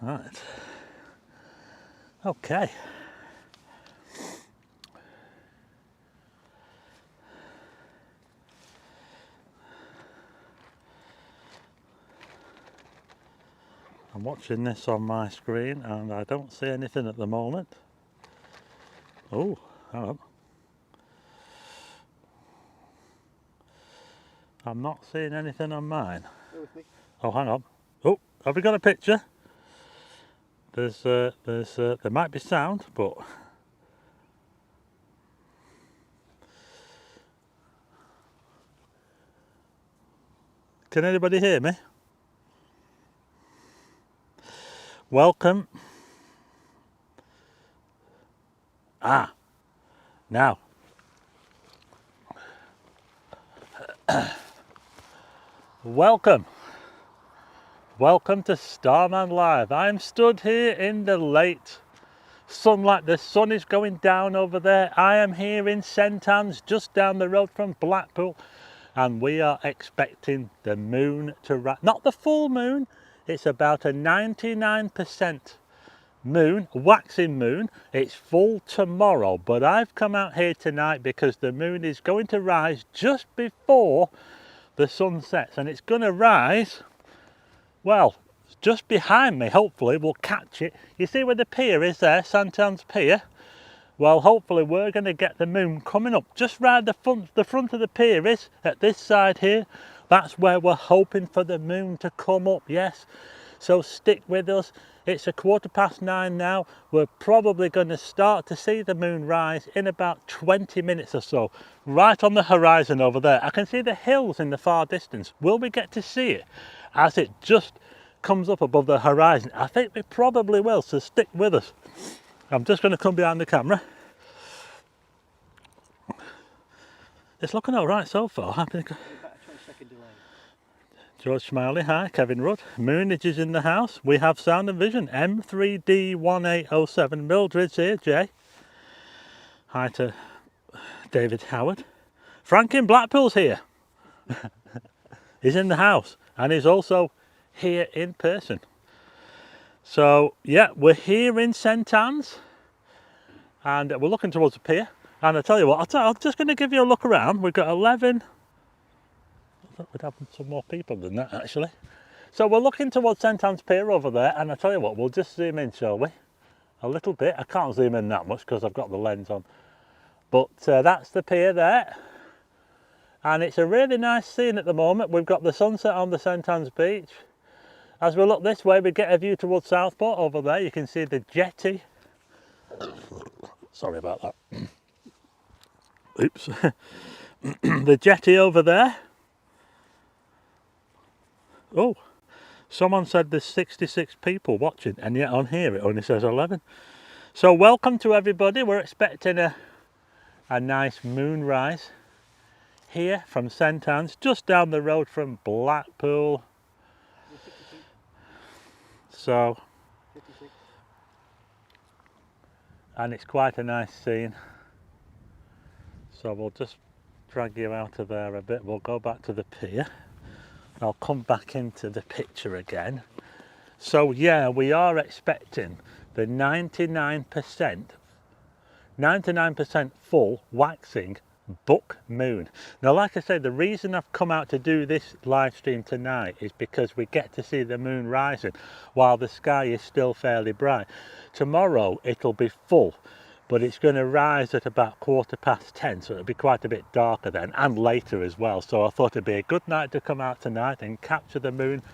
Right. Okay. I'm watching this on my screen and I don't see anything at the moment. Oh, hang on. I'm not seeing anything on mine. Go with me. Oh, hang on. Oh, have we got a picture? There might be sound, but can anybody hear me? Welcome. Ah, now. Welcome. Welcome to Starman Live. I'm stood here in the late sunlight. The sun is going down over there. I am here in St Anne's, just down the road from Blackpool, and we are expecting the moon to rise. Not the full moon, it's about a 99% moon, waxing moon. It's full tomorrow, but I've come out here tonight because the moon is going to rise just before the sun sets, and it's going to rise, well, just behind me. Hopefully we'll catch it. You see where the pier is there, St Anne's Pier? Well, hopefully we're going to get the moon coming up just right the front of the pier is at this side here. That's where we're hoping for the moon to come up, yes. So stick with us. It's 9:15 now. We're probably going to start to see the moon rise in about 20 minutes or so. Right on the horizon over there. I can see the hills in the far distance. Will we get to see it as it just comes up above the horizon? I think we probably will, so stick with us. I'm just going to come behind the camera. It's looking all right so far. About a 20-second delay. George Smiley, hi. Kevin Rudd. Moonage is in the house. We have sound and vision. M3D1807. Mildred's here. Jay. Hi to David Howard. Frank in Blackpool's here. He's in the house and he's also here in person. So yeah, we're here in St Anne's and we're looking towards the pier. And I tell you what, I'm just going to give you a look around. We've got 11. I thought we'd have some more people than that actually. So we're looking towards St Anne's Pier over there, and I tell you what, we'll just zoom in, shall we? A little bit. I can't zoom in that much because I've got the lens on. But that's the pier there. And it's a really nice scene at the moment. We've got the sunset on the St Anne's beach. As we look this way, we get a view towards Southport over there. You can see the jetty. Sorry about that. Oops. The jetty over there. Oh, someone said there's 66 people watching, and yet on here it only says 11. So welcome to everybody. We're expecting a nice moonrise here from St Anne's, just down the road from Blackpool. So, 56. and it's quite a nice scene. So we'll just drag you out of there a bit. We'll go back to the pier. I'll come back into the picture again. So yeah, we are expecting the 99% full waxing buck moon. Now, like I said, the reason I've come out to do this live stream tonight is because we get to see the moon rising while the sky is still fairly bright. Tomorrow it'll be full, but it's going to rise at about 10:15, so it'll be quite a bit darker then, and later as well. So I thought it'd be a good night to come out tonight and capture the moon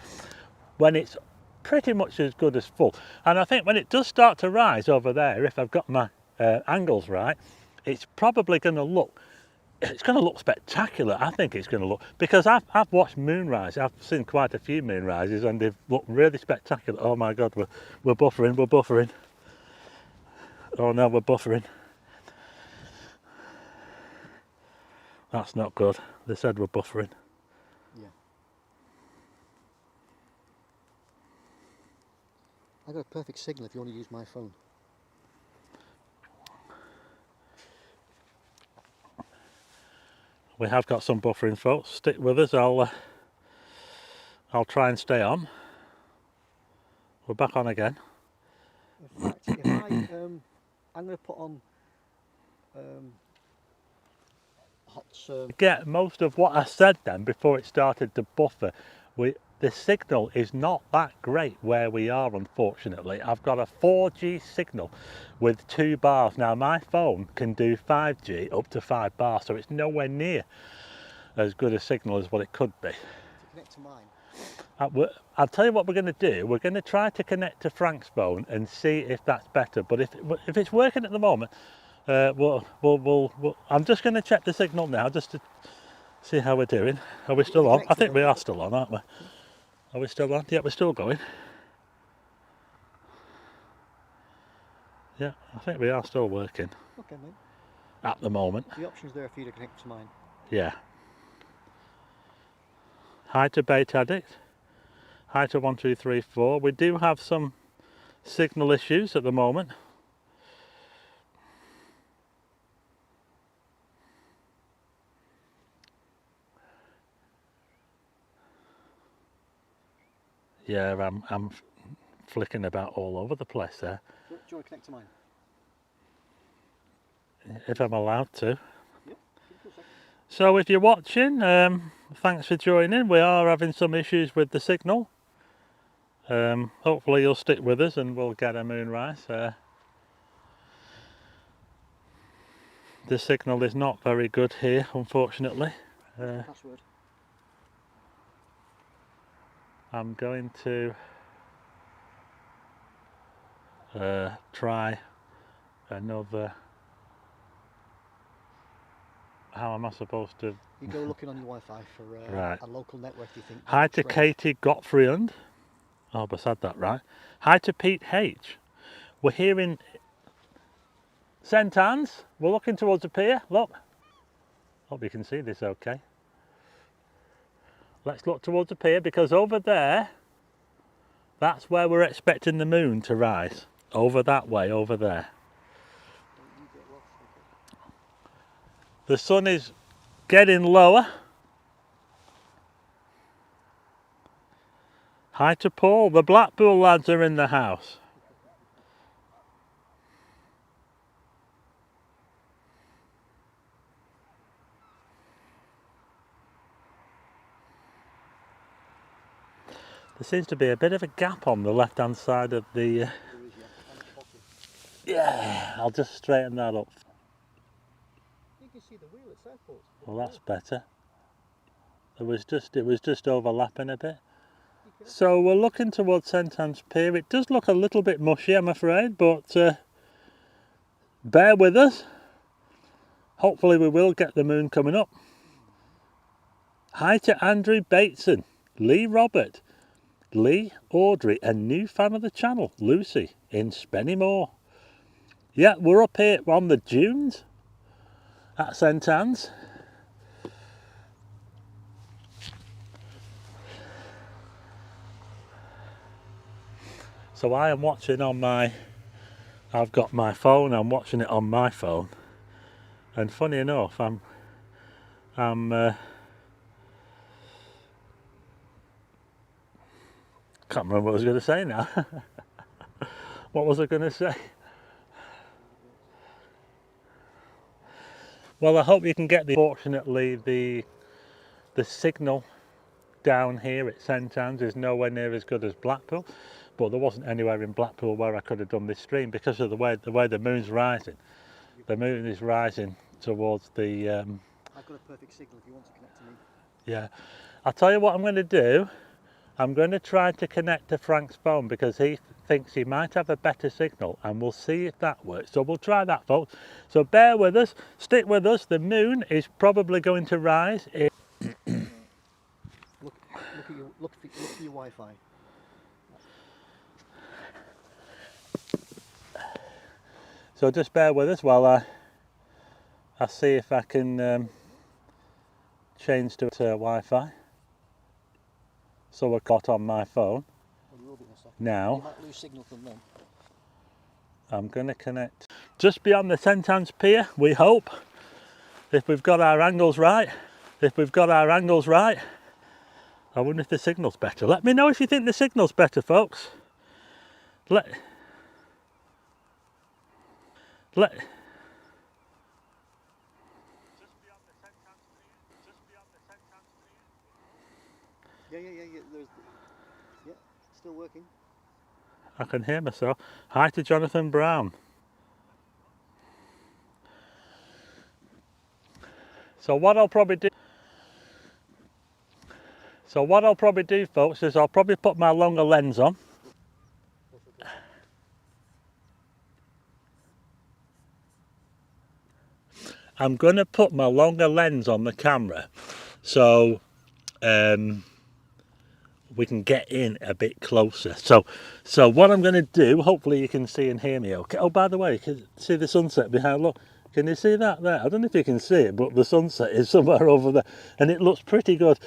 when it's pretty much as good as full. And I think when it does start to rise over there, if I've got my angles right, it's probably going to look, it's going to look spectacular. I think it's going to look, because I've watched moonrise. I've seen quite a few moonrises and they've looked really spectacular. Oh my God, we're buffering. Oh no, we're buffering. That's not good. They said we're buffering. Yeah. I got a perfect signal if you want to use my phone. We have got some buffering, folks. Stick with us. I'll try and stay on. We're back on again. In fact, if I'm going to put on hot. Get most of what I said then before it started to buffer. The signal is not that great where we are, unfortunately. I've got a 4G signal with 2 bars. Now my phone can do 5G up to 5 bars, so it's nowhere near as good a signal as what it could be. To connect to mine. I'll tell you what we're going to do. We're going to try to connect to Frank's phone and see if that's better. But if it's working at the moment, I'm just going to check the signal now just to see how we're doing. Are we still on? I think we are still on, aren't we? Are we still on? Yeah, we're still going. Yeah, I think we are still working. Okay, mate. At the moment. The option's there for you to connect to mine. Yeah. Hi to Bait Addict. Hi to 1234. We do have some signal issues at the moment. Yeah, I'm flicking about all over the place there. Do you want to connect to mine? If I'm allowed to. Yep. So if you're watching, thanks for joining. We are having some issues with the signal. Hopefully you'll stick with us and we'll get a Moonrise. The signal is not very good here, unfortunately. Password. I'm going to try another. How am I supposed to? You go looking on your Wi-Fi for Right. a local network. You think? Hi to Katie Gottfriend. I hope I said that right. Hi to Pete H. We're here in St Anne's. We're looking towards the pier. Look. Hope you can see this okay. Let's look towards the pier because over there, that's where we're expecting the moon to rise. Over that way, over there. The sun is getting lower. Hi to Paul. The Blackpool lads are in the house. There seems to be a bit of a gap on the left hand side of the... Yeah, I'll just straighten that up. You can see the wheel itself. Well, that's better. It was just overlapping a bit. So we're looking towards St Anne's Pier. It does look a little bit mushy, I'm afraid, but bear with us. Hopefully we will get the moon coming up. Hi to Andrew Bateson, Lee Robert, Lee Audrey, a new fan of the channel, Lucy in Spennymoor. Yeah, we're up here on the dunes at St Anne's. So I am watching on I've got my phone, I'm watching it on my phone. And funny enough, I'm can't remember what I was going to say now. What was I going to say? Well, I hope you can get fortunately the signal down here at St Anne's is nowhere near as good as Blackpool, but there wasn't anywhere in Blackpool where I could have done this stream because of the way the moon's rising. The moon is rising towards the I've got a perfect signal if you want to connect to me. Yeah, I'll tell you what I'm going to do. I'm going to try to connect to Frank's phone because he thinks he might have a better signal, and we'll see if that works. So we'll try that, folks. So bear with us, stick with us. The moon is probably going to rise. Look for your Wi-Fi. So just bear with us while I see if I can change to Wi-Fi. So I've got on my phone. Now, you might lose signal from them. I'm going to connect just beyond the St Anne's Pier, we hope, if we've got our angles right. If we've got our angles right. I wonder if the signal's better. Let me know if you think the signal's better, folks. let let Yeah. There's, yeah, still working. I can hear myself. Hi to Jonathan Brown. So what I'll probably do, folks, is I'll probably put my longer lens on. I'm going to put my longer lens on the camera, so we can get in a bit closer. So what I'm going to do, hopefully you can see and hear me okay. Oh, by the way, you can see the sunset behind. Look, can you see that there? I don't know if you can see it, but the sunset is somewhere over there, and it looks pretty good.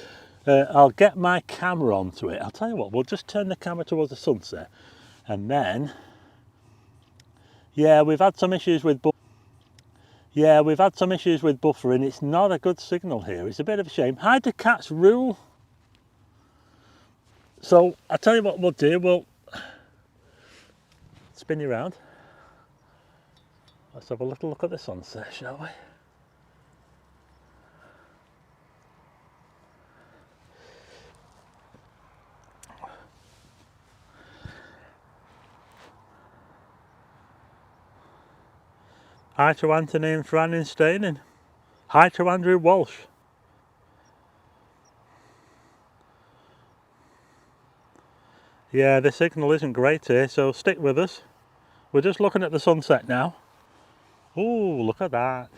I'll get my camera onto it. I'll tell you what, we'll just turn the camera towards the sunset, and then, yeah, we've had some issues with buffering. It's not a good signal here. It's a bit of a shame. Hide the cat's rule. So I'll tell you what we'll do. We'll spin you around. Let's have a little look at the sunset, shall we? Hi to Anthony and Fran in Staining. Hi to Andrew Walsh. Yeah, the signal isn't great here, so stick with us. We're just looking at the sunset now. Ooh, look at that.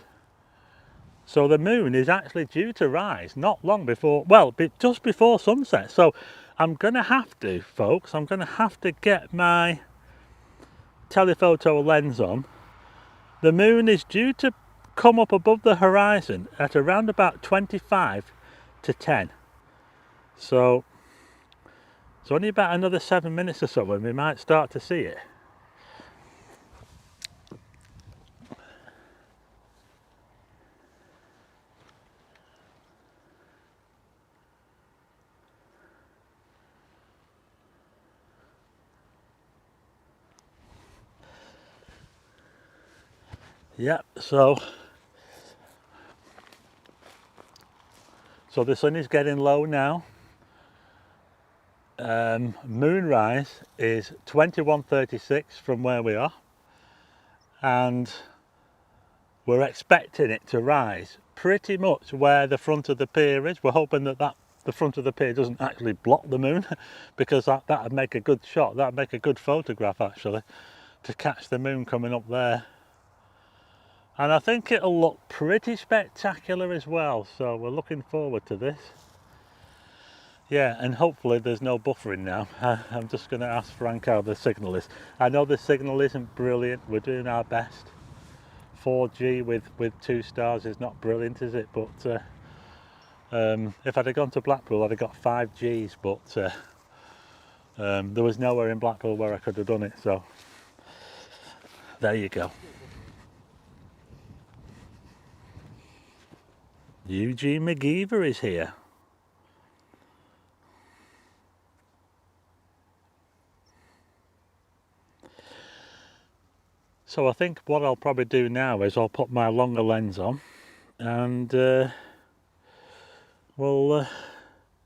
So the moon is actually due to rise not long before, well, just before sunset. So I'm going to have to, folks, I'm going to have to get my telephoto lens on. The moon is due to come up above the horizon at around about 25 to 10. So it's only about another 7 minutes or so and we might start to see it. Yep, so the sun is getting low now. Moonrise is 21:36 from where we are, and we're expecting it to rise pretty much where the front of the pier is. We're hoping that the front of the pier doesn't actually block the moon, because that would make a good shot. That would make a good photograph actually, to catch the moon coming up there. And I think it'll look pretty spectacular as well, so we're looking forward to this. Yeah, and hopefully there's no buffering now. I'm just going to ask Frank how the signal is. I know the signal isn't brilliant, we're doing our best. 4G with 2 stars is not brilliant, is it? But if I'd have gone to Blackpool I'd have got 5Gs, but there was nowhere in Blackpool where I could have done it, so there you go. Eugene McGeever is here. So I think what I'll probably do now is I'll put my longer lens on and we'll...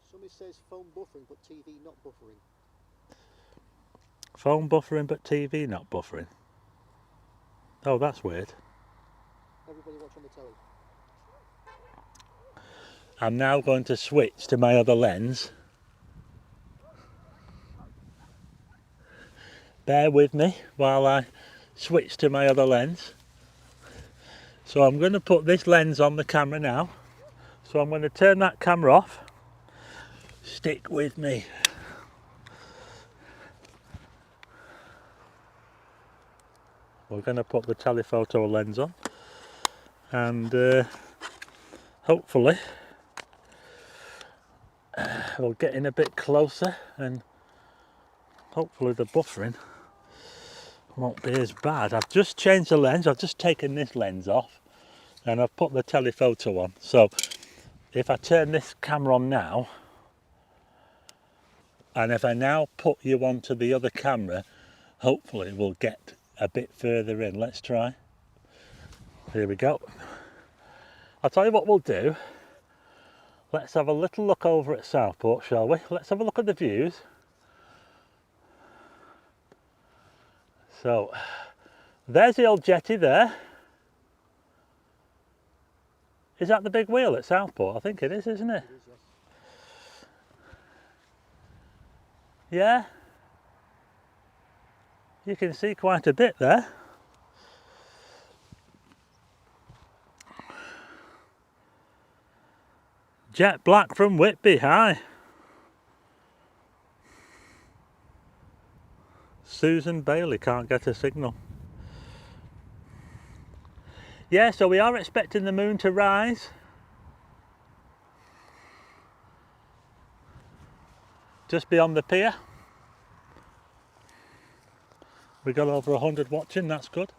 Somebody says phone buffering but TV not buffering. Phone buffering but TV not buffering. Oh, that's weird. Everybody watch on the telly. I'm now going to switch to my other lens. Bear with me while I switch to my other lens. So I'm going to put this lens on the camera now. So I'm going to turn that camera off. Stick with me. We're going to put the telephoto lens on and hopefully we'll get in a bit closer and hopefully the buffering won't be as bad. I've just changed the lens, I've just taken this lens off and I've put the telephoto on. So if I turn this camera on now and if I now put you onto the other camera, hopefully we'll get a bit further in. Let's try. Here we go. I'll tell you what we'll do. Let's have a little look over at Southport, shall we? Let's have a look at the views. So, there's the old jetty there. Is that the big wheel at Southport? I think it is, isn't it? It is, yes. Yeah. You can see quite a bit there. Jet black from Whitby, hi. Susan Bailey can't get a signal. Yeah, so we are expecting the moon to rise. Just beyond the pier. We got over 100 watching, that's good.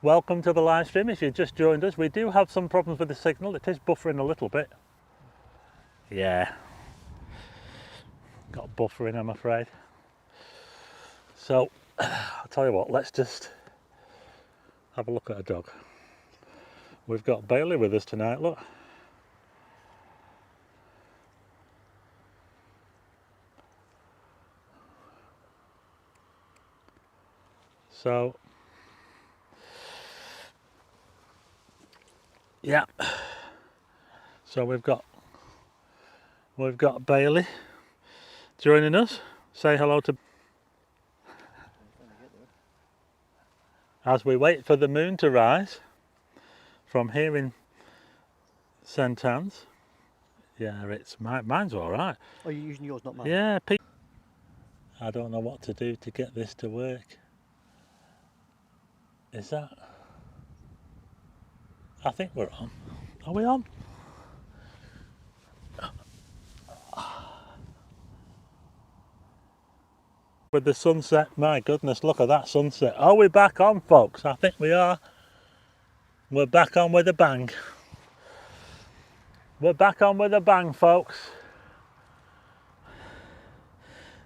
Welcome to the live stream. If you've just joined us, we do have some problems with the signal. It is buffering a little bit. Yeah. Got buffering, I'm afraid. So, I'll tell you what, let's just have a look at a dog. We've got Bailey with us tonight, look. So, yeah. So we've got Bailey joining us. Say hello to. As we wait for the moon to rise from here in St Anne's. Yeah, it's mine's all right. Oh, you're using yours, not mine? Yeah, I don't know what to do to get this to work. Is that? I think we're on. Are we on? With the sunset, my goodness, look at that sunset. Are we back on, folks? I think we are. We're back on with a bang. We're back on with a bang, folks.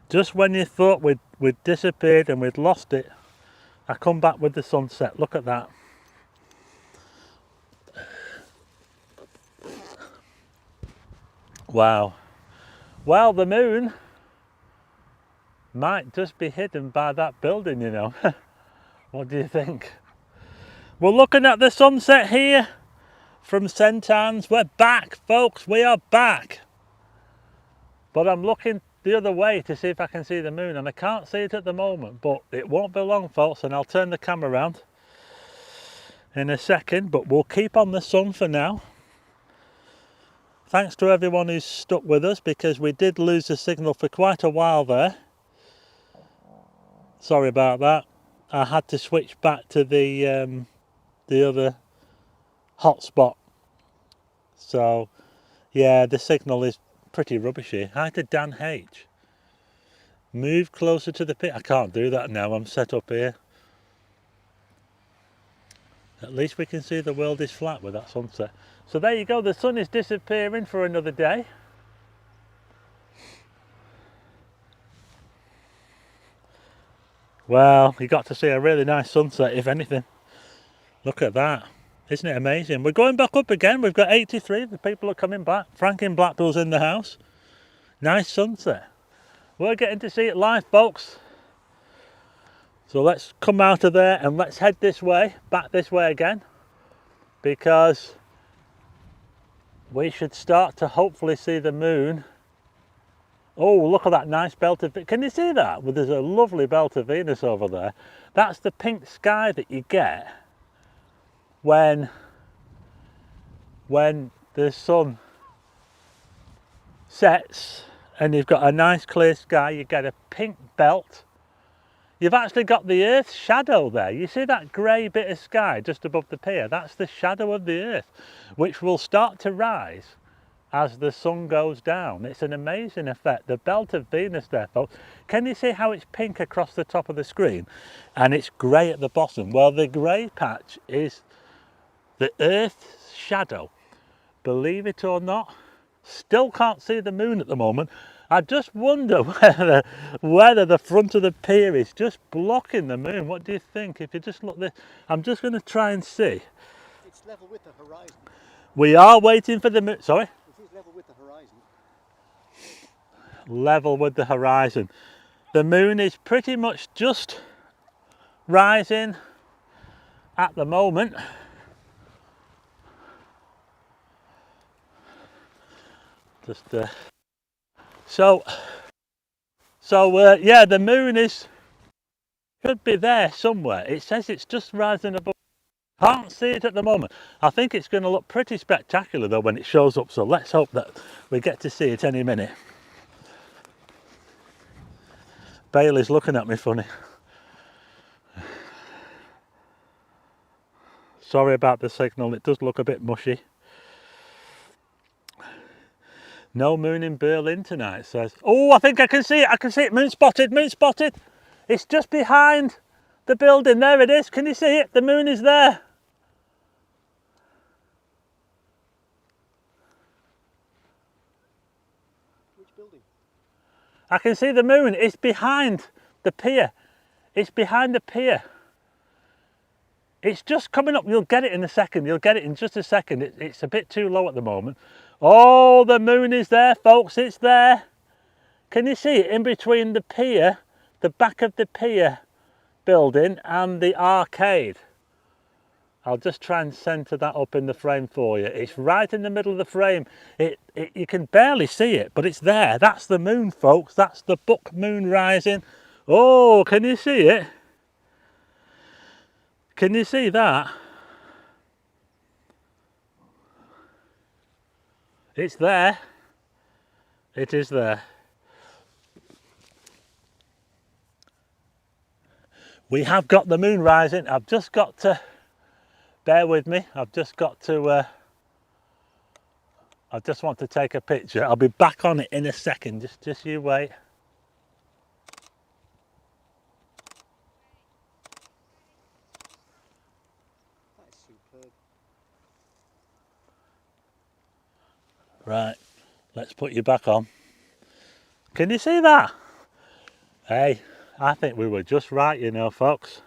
Just when you thought we'd disappeared and we'd lost it, I come back with the sunset. Look at that. Wow. Well, the moon might just be hidden by that building, you know. What do you think? We're looking at the sunset here from St Anne's. We're back, folks. We are back. But I'm looking the other way to see if I can see the moon, and I can't see it at the moment, but it won't be long, folks, and I'll turn the camera around in a second, but we'll keep on the sun for now. Thanks to everyone who's stuck with us, because we did lose the signal for quite a while there. Sorry about that. I had to switch back to the other hotspot. So, yeah, the signal is pretty rubbish here. Hi to Dan H. Move closer to the pit. I can't do that now. I'm set up here. At least we can see the world is flat with that sunset. So there you go. The sun is disappearing for another day. Well, you got to see a really nice sunset, if anything. Look at that. Isn't it amazing? We're going back up again. We've got 83. The people are coming back. Frank in Blackpool's in the house. Nice sunset. We're getting to see it live, folks. So let's come out of there and let's head this way, back this way again, because we should start to hopefully see the moon. Oh, look at that nice belt of Venus. Can you see that? Well, there's a lovely belt of Venus over there. That's the pink sky that you get when the sun sets and you've got a nice clear sky. You get a pink belt. You've actually got the Earth's shadow there. You see that grey bit of sky just above the pier? That's the shadow of the Earth, which will start to rise as the sun goes down. It's an amazing effect. The belt of Venus there, folks. Can you see how it's pink across the top of the screen and it's grey at the bottom? Well, the grey patch is the Earth's shadow. Believe it or not, still can't see the moon at the moment. I just wonder whether the front of the pier is just blocking the moon. What do you think? If you just look this, I'm just going to try and see. It's level with the horizon. We are waiting for the moon. Sorry? It is level with the horizon. Level with the horizon. The moon is pretty much just rising at the moment. Just so yeah, the moon should be there somewhere. It says it's just rising above. Can't see it at the moment. I think it's going to look pretty spectacular though when it shows up, so let's hope that we get to see it any minute. Bailey's looking at me funny. Sorry about the signal, it does look a bit mushy. No moon in Berlin tonight, says. Oh, I think I can see it. I can see it. Moon spotted, moon spotted. It's just behind the building. There it is. Can you see it? The moon is there. Which building? I can see the moon. It's behind the pier. It's behind the pier. It's just coming up. You'll get it in a second. You'll get it in just a second. It's a bit too low at the moment. Oh, the moon is there, folks. It's there. Can you see it in between the pier, the back of the pier building and the arcade? I'll just try and centre that up in the frame for you. It's right in the middle of the frame. You can barely see it, but it's there. That's the moon, folks. That's the buck moon rising. Oh, can you see it? Can you see that? It's there. It is there. We have got the moon rising. I've just got to, bear with me. I've just got to, I just want to take a picture. I'll be back on it in a second. Just you wait. That is superb. Right, let's put you back on. Can you see that? Hey, I think we were just right, you know, folks.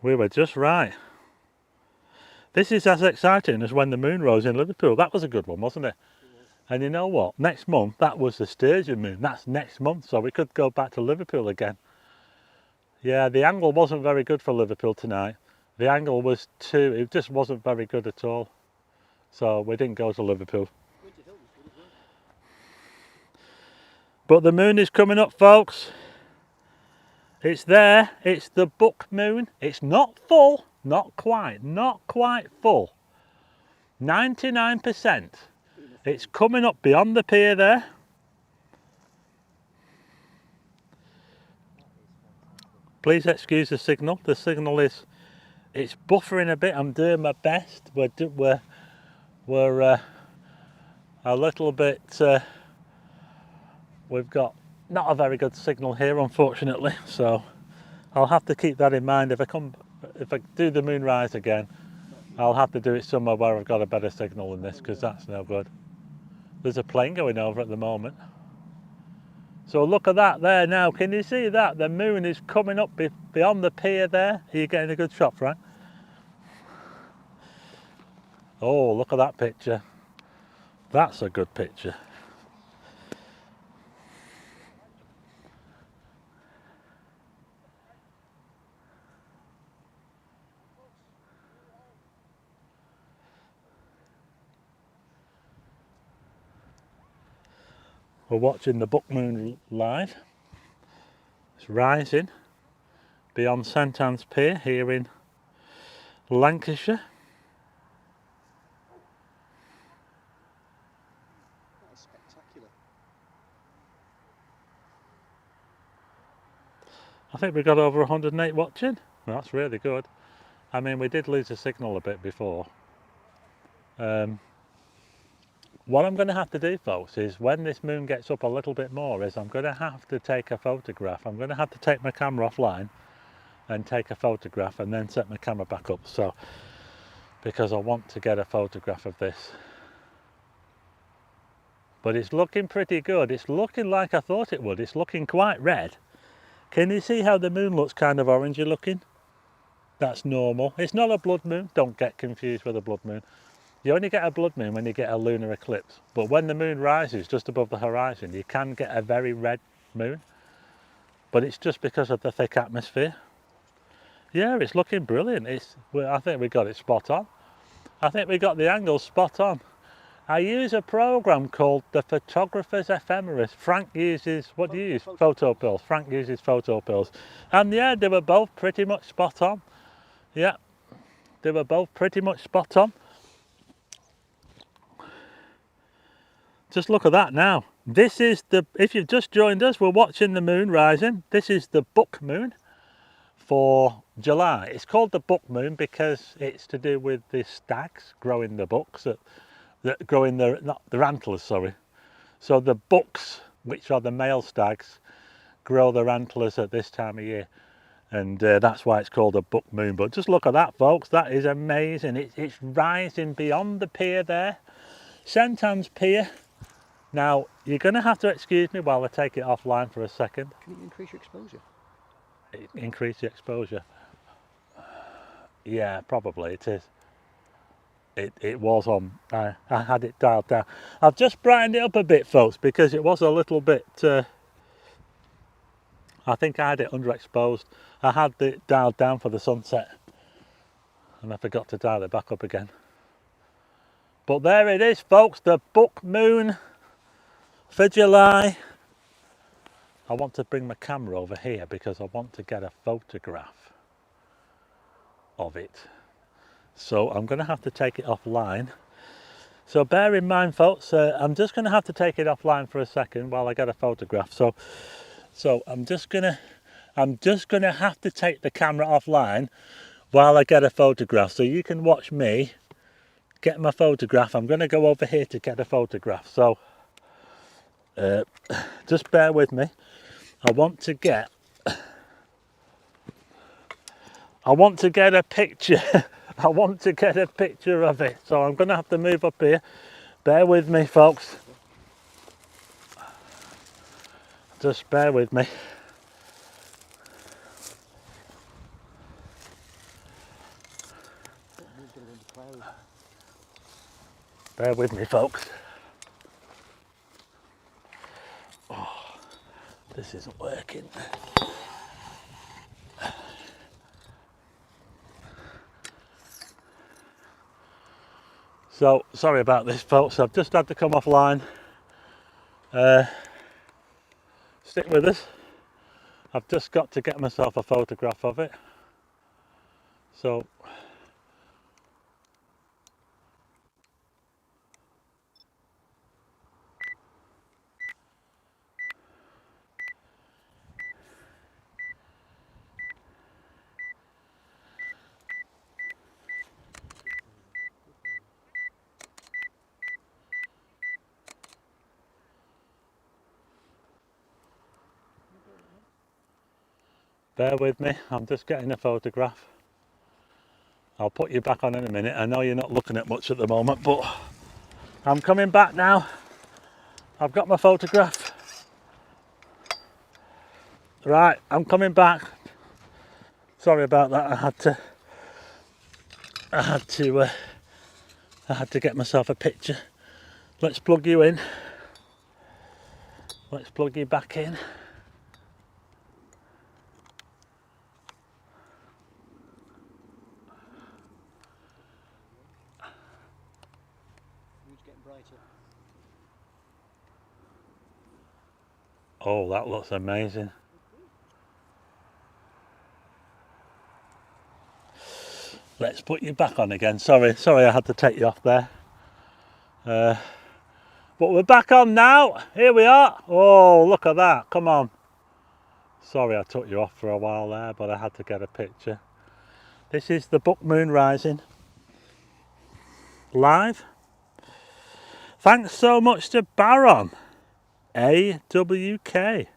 We were just right. This is as exciting as when the moon rose in Liverpool. That was a good one, wasn't it? And you know what? Next month, that was the Sturgeon moon. That's next month, so we could go back to Liverpool again. Yeah, the angle wasn't very good for Liverpool tonight. The angle was it just wasn't very good at all. So we didn't go to Liverpool. Winter Hill was good as well. But the moon is coming up, folks. It's there. It's the buck moon. It's not full. Not quite full. 99%. It's coming up beyond the pier there. Please excuse the signal. The signal it's buffering a bit. I'm doing my best. We're a little bit. We've got not a very good signal here, unfortunately. So I'll have to keep that in mind if I do the Moonrise again. I'll have to do it somewhere where I've got a better signal than this, because that's no good. There's a plane going over at the moment. So look at that there now. Can you see that? The moon is coming up beyond the pier there. Are you getting a good shot, Frank? Oh, look at that picture. That's a good picture. We're watching the buck moon live. It's rising beyond St Anne's Pier here in Lancashire. That is spectacular. I think we got over 108 watching. That's really good. I mean, we did lose the signal a bit before. What I'm going to have to do, folks, is when this moon gets up a little bit more, is I'm going to have to take a photograph. I'm going to have to take my camera offline and take a photograph and then set my camera back up. So, because I want to get a photograph of this but it's looking pretty good. It's looking like I thought it would. It's looking quite red. Can you see how the moon looks kind of orangey looking? That's normal. It's not a blood moon. Don't get confused with a blood moon. You only get a blood moon when you get a lunar eclipse. But when the moon rises just above the horizon, you can get a very red moon. But it's just because of the thick atmosphere. Yeah, it's looking brilliant. I think we got it spot on. I think we got the angle spot on. I use a program called the Photographer's Ephemeris. Frank uses, what do you use? Photo pills. Frank uses photo pills. And yeah, they were both pretty much spot on. Yeah, they were both pretty much spot on. Just look at that now. This is if you've just joined us, we're watching the moon rising. This is the book moon for July. It's called the book moon because it's to do with the stags growing the bucks, that growing their antlers, sorry. So the bucks, which are the male stags, grow their antlers at this time of year. And that's why it's called a book moon. But just look at that, folks. That is amazing. It's rising beyond the pier there. Santam's Pier. Now, you're going to have to excuse me while I take it offline for a second. Can you increase your exposure? Increase the exposure. Yeah, probably it is. It was on. I had it dialed down. I've just brightened it up a bit, folks, because it was a little bit. I think I had it underexposed. I had it dialed down for the sunset, and I forgot to dial it back up again. But there it is, folks. The book moon for July. I want to bring my camera over here because I want to get a photograph of it. So I'm going to have to take it offline. So bear in mind, folks, I'm just going to have to take it offline for a second while I get a photograph. So I'm just going to have to take the camera offline while I get a photograph. So you can watch me get my photograph. I'm going to go over here to get a photograph. So just bear with me. I want to get a picture. I want to get a picture of it. So I'm going to have to move up here. Bear with me, folks. Just bear with me. Bear with me, folks. Oh, this isn't working. So, sorry about this, folks. I've just had to come offline. Stick with us. I've just got to get myself a photograph of it. So, bear with me. I'm just getting a photograph. I'll put you back on in a minute. I know you're not looking at much at the moment, but I'm coming back now. I've got my photograph. Right, I'm coming back. Sorry about that. I had to get myself a picture. Let's plug you in. Let's plug you back in. Oh, that looks amazing. Let's put you back on again. Sorry I had to take you off there. But we're back on now. Here we are. Oh, look at that. Come on. Sorry I took you off for a while there, but I had to get a picture. This is the book moon rising. Live. Thanks so much to Baron. AWK.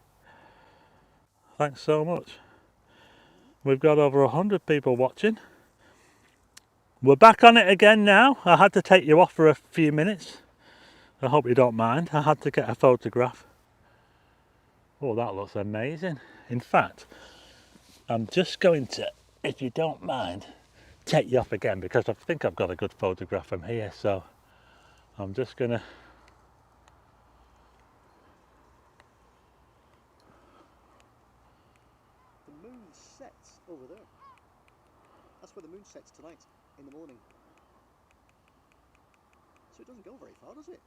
Thanks so much. We've got over 100 people watching. We're back on it again now. I had to take you off for a few minutes. I hope you don't mind. I had to get a photograph. Oh, that looks amazing. In fact, I'm just going to, if you don't mind, take you off again because I think I've got a good photograph from here. So I'm just going to. The moon sets over there. That's where the moon sets tonight, in the morning. So it doesn't go very far, does it?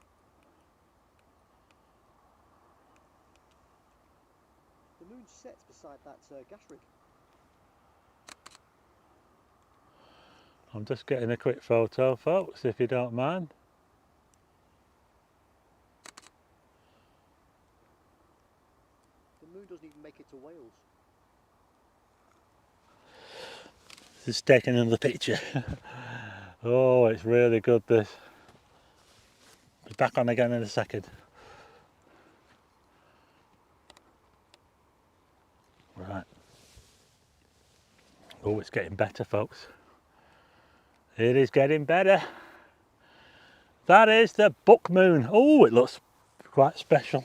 The moon sets beside that gas rig. I'm just getting a quick photo, folks, if you don't mind. The moon doesn't even make it to Wales. Just taking another picture. Oh, it's really good, this. Be back on again in a second. Right. Oh, it's getting better, folks. It is getting better. That is the buck moon. Oh, it looks quite special.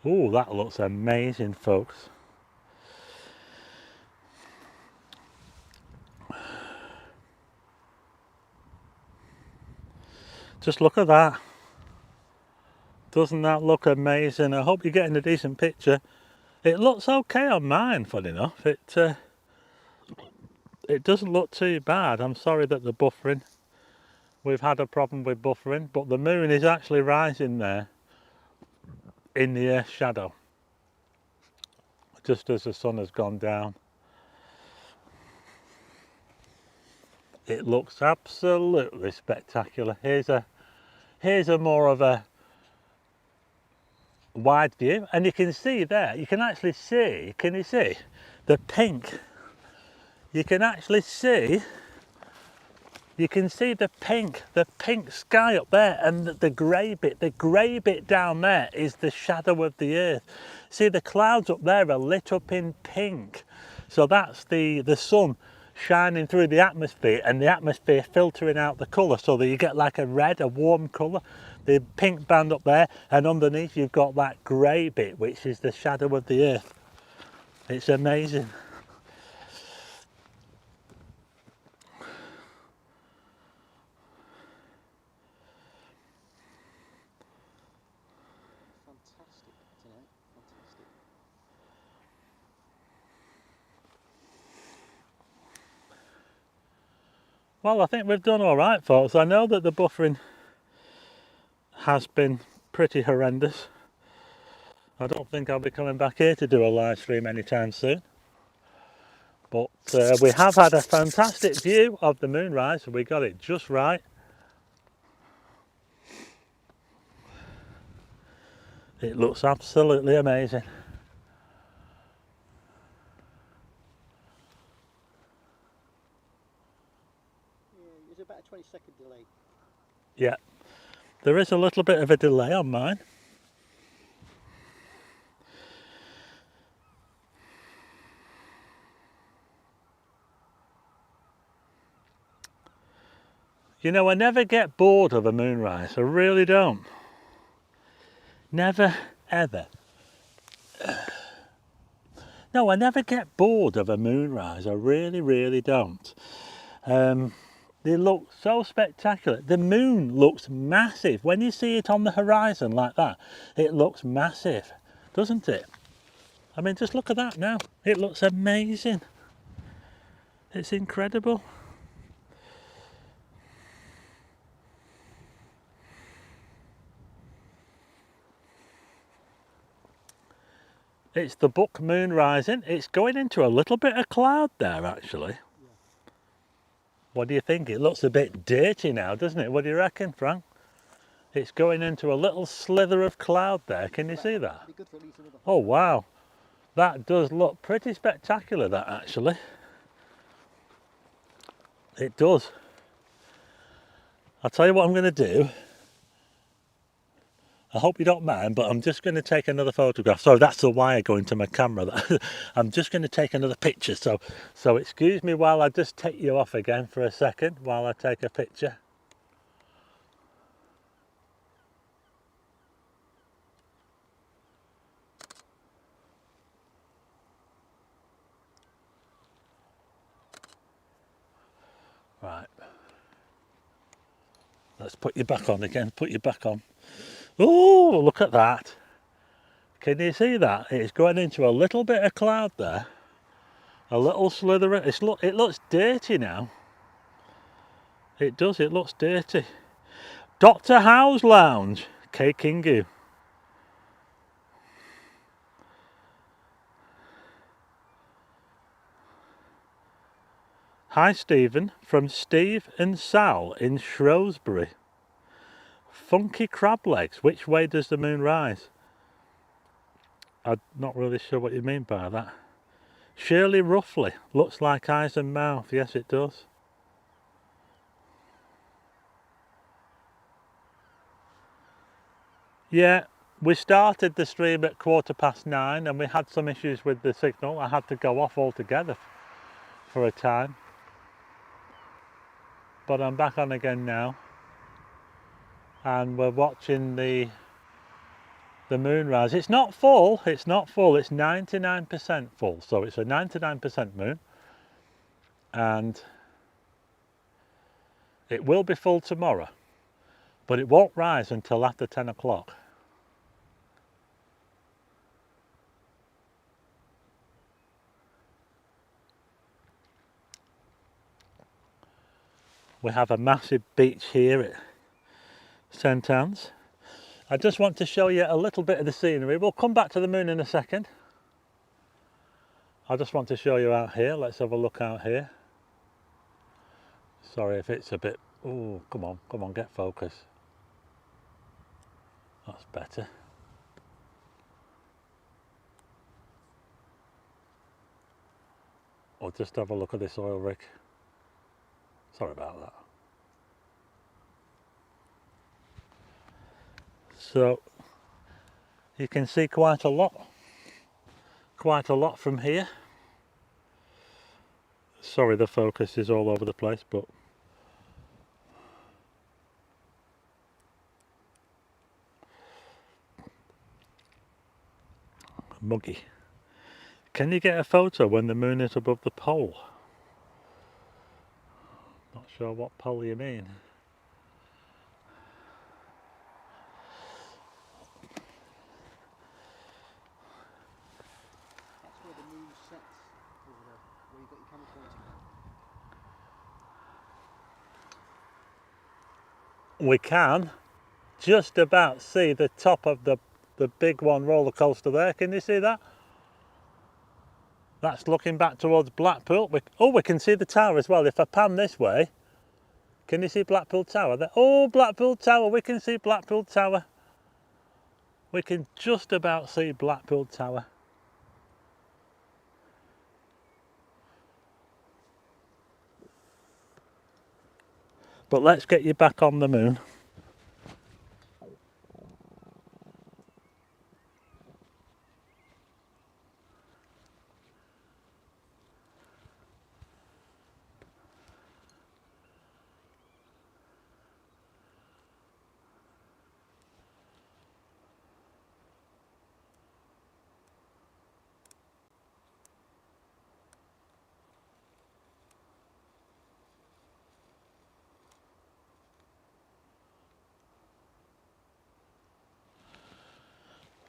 Oh, that looks amazing, folks. Just look at that. Doesn't that look amazing? I hope you're getting a decent picture. It looks okay on mine, funny enough. It doesn't look too bad. I'm sorry that the buffering. We've had a problem with buffering, but the moon is actually rising there in the Earth's shadow, just as the sun has gone down. It looks absolutely spectacular. Here's a more of a wide view, and you can see there, you can actually see, can you see the pink? You can actually see, you can see the pink sky up there, and the grey bit down there is the shadow of the earth. See, the clouds up there are lit up in pink, so that's the sun shining through the atmosphere, and the atmosphere filtering out the colour so that you get like a red, a warm colour. The pink band up there, and underneath you've got that grey bit, which is the shadow of the earth. It's amazing. Fantastic tonight. Fantastic. Well, I think we've done all right, folks. I know that the buffering has been pretty horrendous. I don't think I'll be coming back here to do a live stream anytime soon. But we have had a fantastic view of the moonrise. We got it just right. It looks absolutely amazing. Yeah, there's about a 20-second delay. Yeah, there is a little bit of a delay on mine. You know, I never get bored of a moonrise. I really don't. Never, ever. No, I never get bored of a moonrise. I really, really don't. They look so spectacular. The moon looks massive. When you see it on the horizon like that, it looks massive, doesn't it? I mean, just look at that now. It looks amazing. It's incredible. It's the buck moon rising. It's going into a little bit of cloud there, actually. Yeah. What do you think? It looks a bit dirty now, doesn't it? What do you reckon, Frank? It's going into a little slither of cloud there. Can you see that? Be good for at least another Oh, wow. That does look pretty spectacular, that, actually. It does. I'll tell you what I'm going to do. I hope you don't mind, but I'm just going to take another photograph. Sorry, that's the wire going to my camera. I'm just going to take another picture. So excuse me while I just take you off again for a second while I take a picture. Right. Let's put you back on again. Put you back on. Oh, look at that. Can you see that? It's going into a little bit of cloud there. A little slither. It looks dirty now. It does. It looks dirty. Dr. Howe's Lounge. K Kingu. Hi Stephen, from Steve and Sal in Shrewsbury. Funky crab legs, which way does the moon rise? I'm not really sure what you mean by that. Shirley roughly, looks like eyes and mouth, yes it does. Yeah, we started the stream at 9:15 and we had some issues with the signal. I had to go off altogether for a time. But I'm back on again now. And we're watching the moonrise. It's not full, it's 99% full. So it's a 99% moon. And it will be full tomorrow. But it won't rise until after 10 o'clock. We have a massive beach here at St Anne's. I just want to show you a little bit of the scenery. We'll come back to the moon in a second. I just want to show you out here. Let's have a look out here. Sorry if it's a bit... Oh, come on, get focus. That's better. Or just have a look at this oil rig. Sorry about that. So you can see quite a lot from here. Sorry, the focus is all over the place, but muggy. Can you get a photo when the moon is above the pole? Not sure what pole you mean. That's where the moon sets over there, where you've got your camera pointing. We can just about see the top of the big one roller coaster there. Can you see that? That's looking back towards Blackpool. We can see the tower as well. If I pan this way, can you see Blackpool Tower there? Oh, Blackpool Tower, we can see Blackpool Tower. We can just about see Blackpool Tower. But let's get you back on the moon.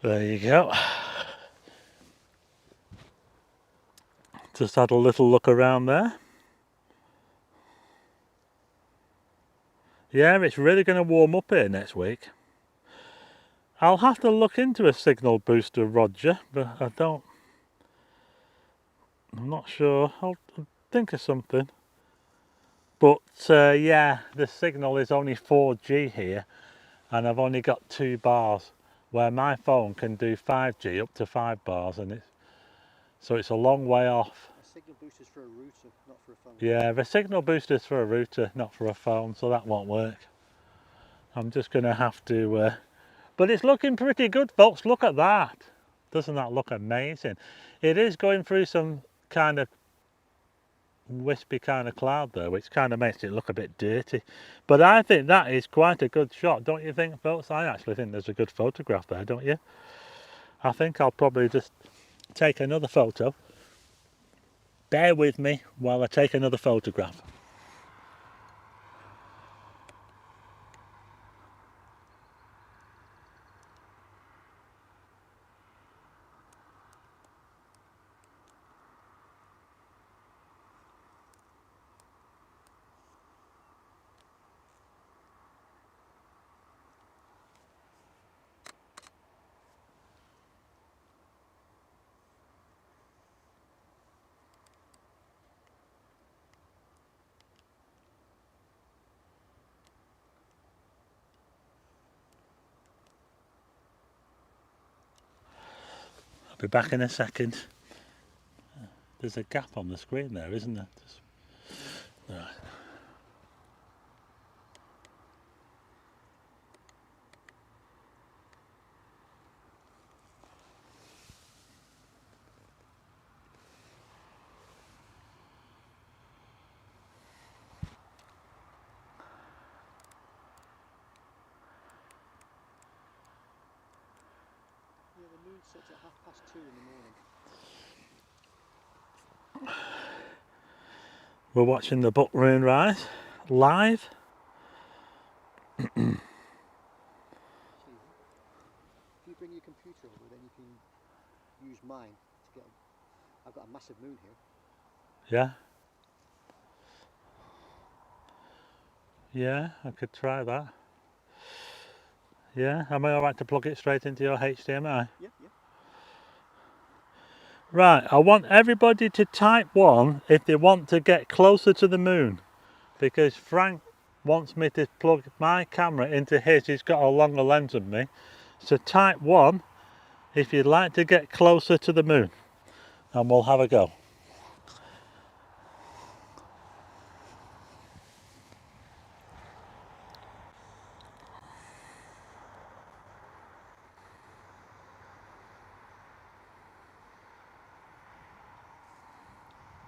There you go. Just had a little look around there. Yeah, it's really going to warm up here next week. I'll have to look into a signal booster, Roger, but I'm not sure. I'll think of something. But yeah, the signal is only 4G here, and I've only got 2 bars, where my phone can do 5G up to 5 bars, and so it's a long way off. A signal booster's for a router, not for a phone. Yeah, the signal booster's for a router, not for a phone, so that won't work. I'm just going to have to, but it's looking pretty good, folks. Look at that. Doesn't that look amazing? It is going through some kind of wispy kind of cloud though, which kind of makes it look a bit dirty. But I think that is quite a good shot, don't you think, folks? I actually think there's a good photograph there, don't you? I think I'll probably just take another photo. Bear with me while I take another photograph. I'll be back in a second. There's a gap on the screen there, isn't there? Right. Yeah, the moon sets at 2:30 in the morning. We're watching the book Moonrise live. If you bring your computer over, then you can use mine to get. I've got a massive moon here. Yeah. Yeah, I could try that. Yeah, am I alright to plug it straight into your HDMI? Yeah, yeah. Right, I want everybody to type 1 if they want to get closer to the moon, because Frank wants me to plug my camera into his. He's got a longer lens than me. So type 1 if you'd like to get closer to the moon, and we'll have a go.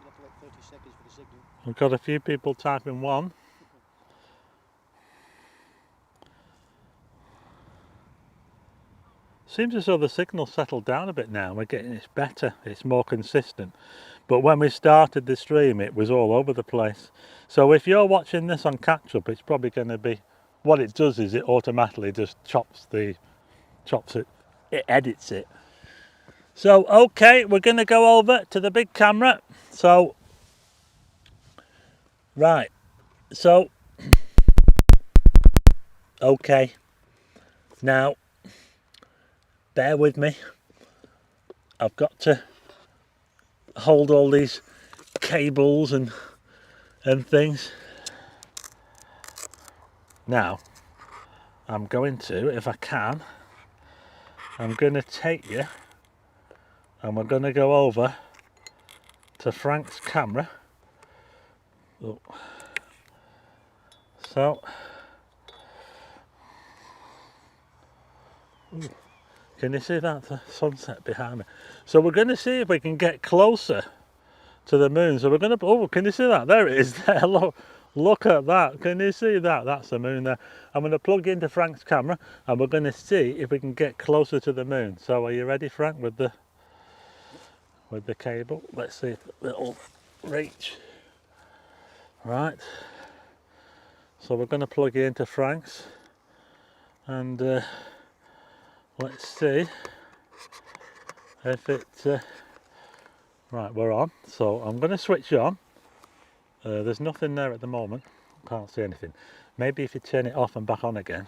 You'll have to wait 30 seconds for the signal. We've got a few people typing 1. Seems as though the signal settled down a bit now. We're getting it's better, it's more consistent. But when we started the stream, it was all over the place. So if you're watching this on catch up, it's probably going to be, what it does is it automatically just chops it, it edits it. So okay, we're going to go over to the big camera. So right, so okay, now bear with me. I've got to hold all these cables and things. Now I'm going to, if I can, I'm going to take you and we're going to go over to Frank's camera. Oh. So can you see that, the sunset behind me? So we're going to see if we can get closer to the moon. So we're going to, oh, can you see that? There it is there. Look at that. Can you see that? That's the moon there. I'm going to plug into Frank's camera and we're going to see if we can get closer to the moon. So are you ready, Frank, with the cable? Let's see if it'll reach. Right. So we're going to plug you into Frank's and let's see if it right, we're on. So I'm going to switch on. There's nothing there at the moment, can't see anything. Maybe if you turn it off and back on again,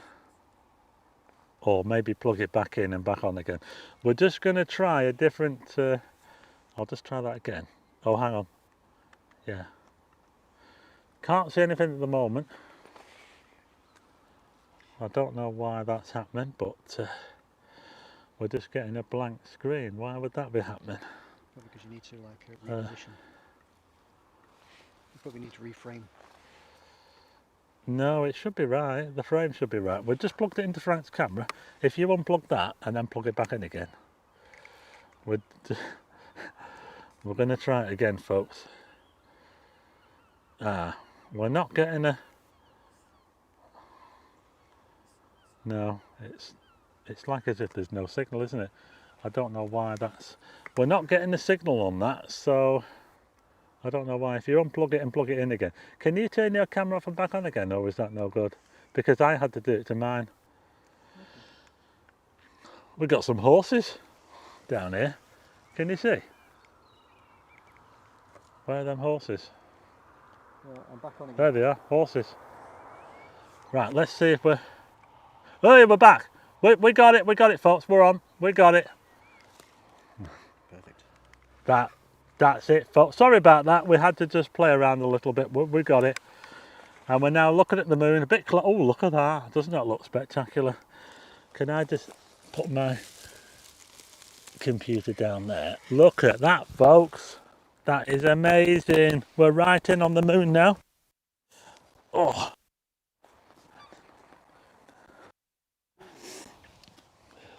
or maybe plug it back in and back on again. We're just going to try a different I'll just try that again. Oh, hang on. Yeah, can't see anything at the moment. I don't know why that's happening, but we're just getting a blank screen. Why would that be happening? Probably because you need to reposition. You probably need to reframe. No, it should be right. The frame should be right. We've just plugged it into Frank's camera. If you unplug that and then plug it back in again, we're, we're going to try it again, folks. We're not getting a... No, it's like as if there's no signal, isn't it? I don't know why that's... We're not getting a signal on that, so... I don't know why. If you unplug it and plug it in again. Can you turn your camera off and back on again, or is that no good? Because I had to do it to mine. We've got some horses down here. Can you see? Where are them horses? I'm back on again. There they are, horses. Right, let's see if we're... Oh, yeah, we're back. We got it, folks. We're on. We got it. Perfect. That's it, folks. Sorry about that. We had to just play around a little bit. We got it. And we're now looking at the moon a bit close. Oh, look at that. Doesn't that look spectacular? Can I just put my computer down there? Look at that, folks. That is amazing. We're right in on the moon now. Oh.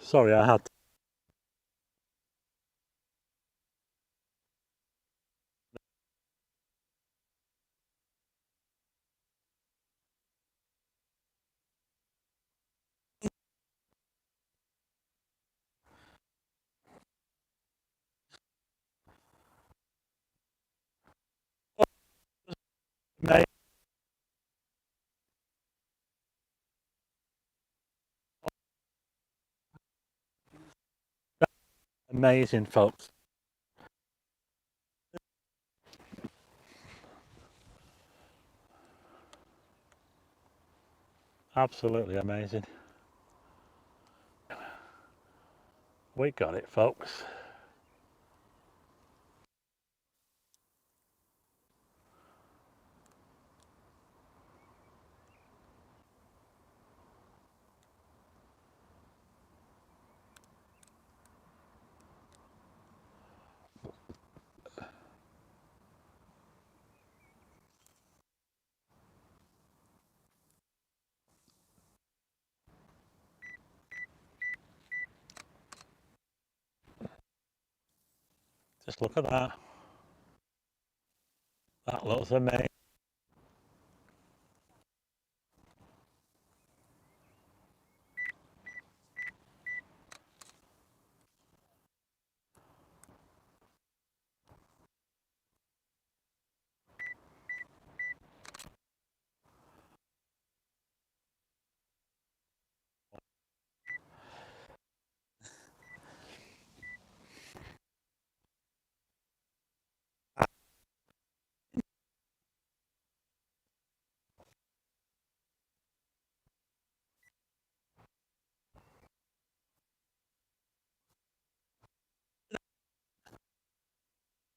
Sorry, I had to. Amazing, folks. Absolutely amazing. We got it, folks. Just look at that. That looks amazing.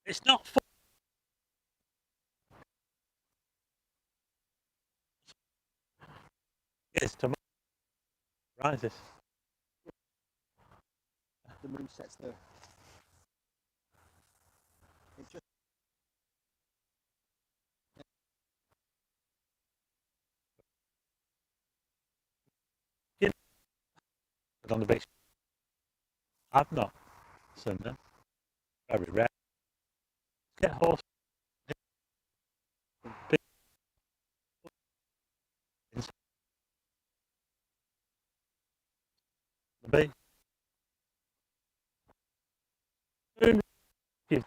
It's not fun. It's tomorrow rises. The moon sets there. It just You know, on the beach. I've not seen them. Very rare. Get horse on the beach. Moon gives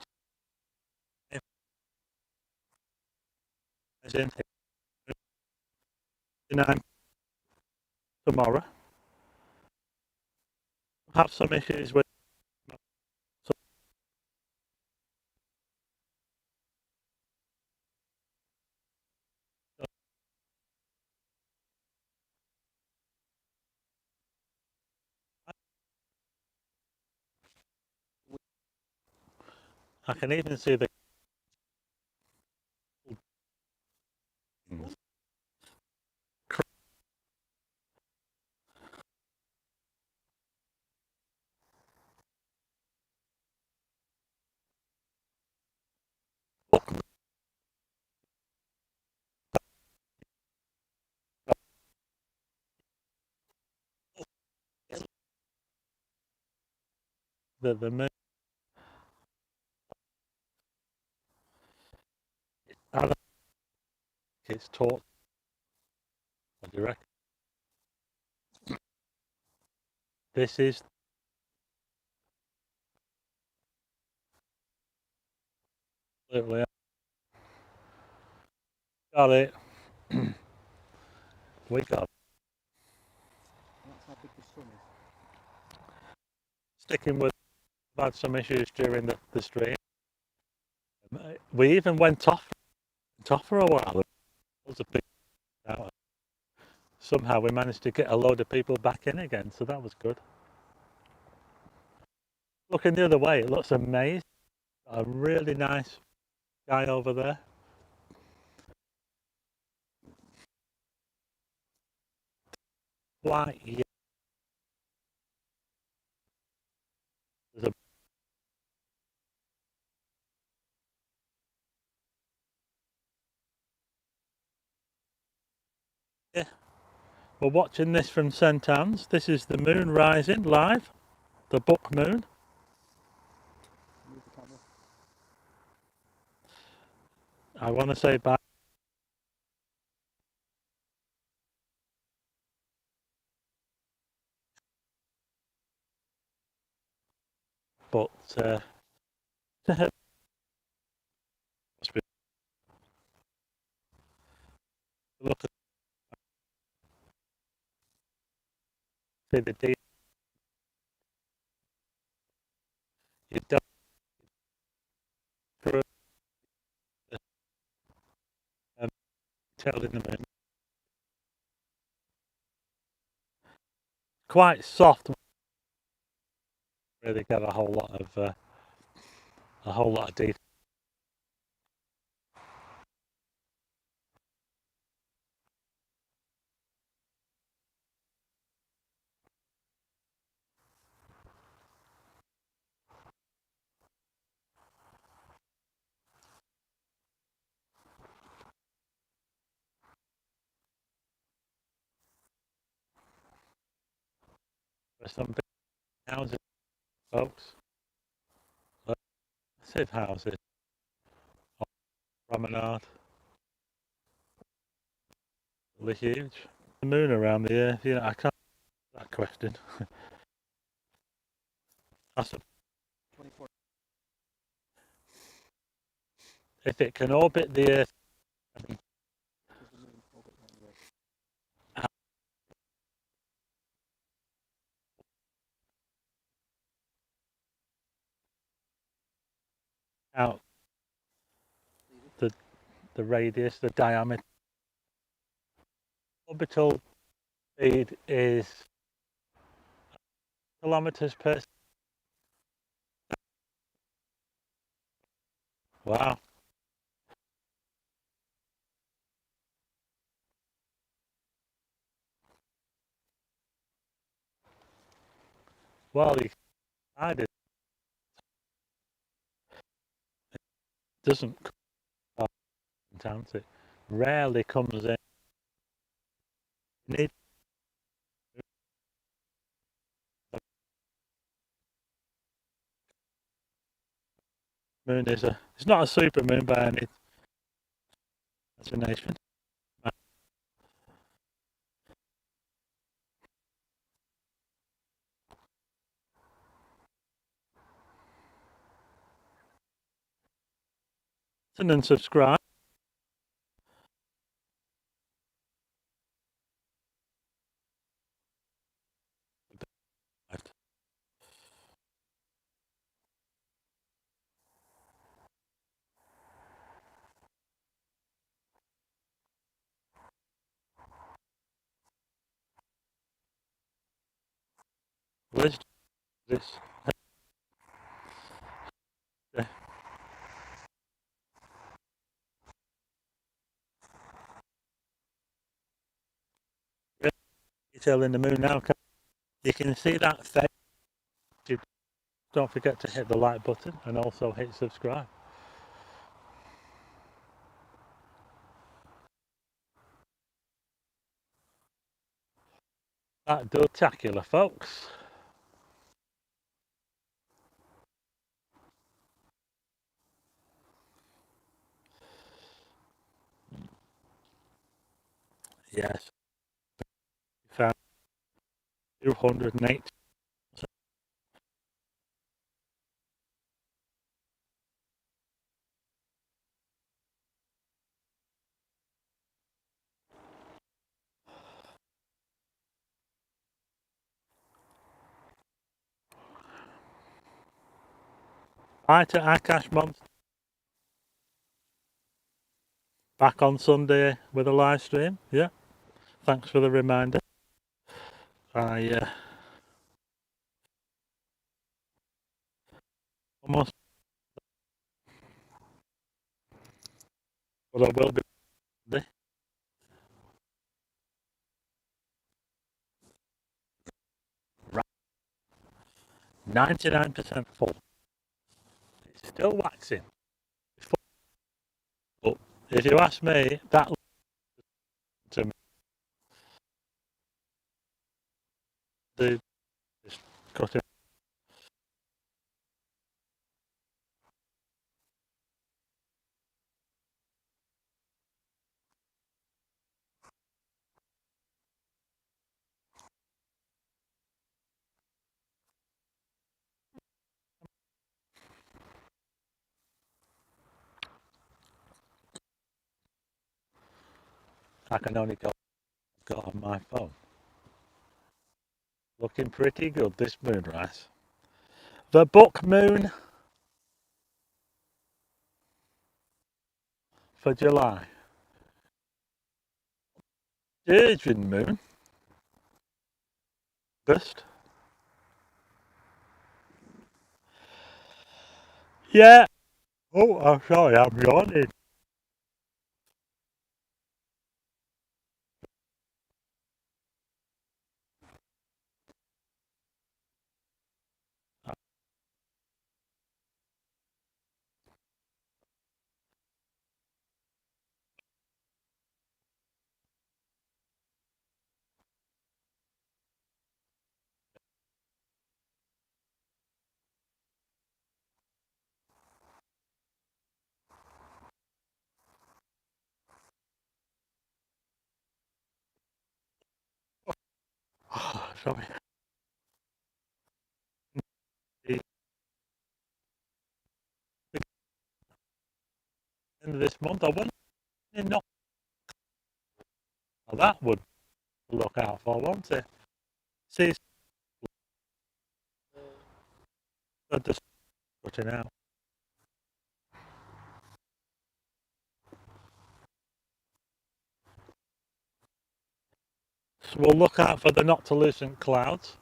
in tomorrow. Have some issues with. I can even see the. the moon. I don't think it's taught. What do you reckon? This is absolutely got it. We got it. That's how big the sun is. Sticking with. I've had some issues during the stream. We even went off for a while. It was a big out. Somehow we managed to get a load of people back in again, so that was good. Looking the other way, it looks amazing. A really nice guy over there. White, yeah. There's a, yeah. We're watching this from St Anne's. This is the moon rising live, the book moon. Move the camera. I want to say bye, but look at the detail. You don't through the detail in the moon. Quite soft. Really get a whole lot of detail. There's some big houses, folks. Massive houses on the promenade. Really huge. The moon around the earth. Yeah, I can't answer that question. That's a, 24. if it can orbit the earth Does the moon orbit around the Earth? out the radius, the diameter, orbital speed is kilometers per. Wow. Well, he decided it doesn't come down to it. Rarely comes in. Need moon is a. It's not a super moon by any imagination. Listen and subscribe. Let's do this. Detail in the moon now. You can see that thing. Don't forget to hit the like button and also hit subscribe. That does spectacular, folks. Yes, found 208. Hi to Akash Monster, back on Sunday with a live stream. Yeah, thanks for the reminder. I almost, but I will be. 99% full. It's still waxing. It's full. But if you ask me, that to me, the just cut it. I can only go on my phone. Looking pretty good, this Moonrise. The book moon for July. Virgin moon. First. Yeah. Oh, I'm sorry, I'm yawning. Oh, sorry. The end of this month, I wonder not. That would look out for, won't it? See, they're just putting out. So we'll look out for the noctilucent clouds.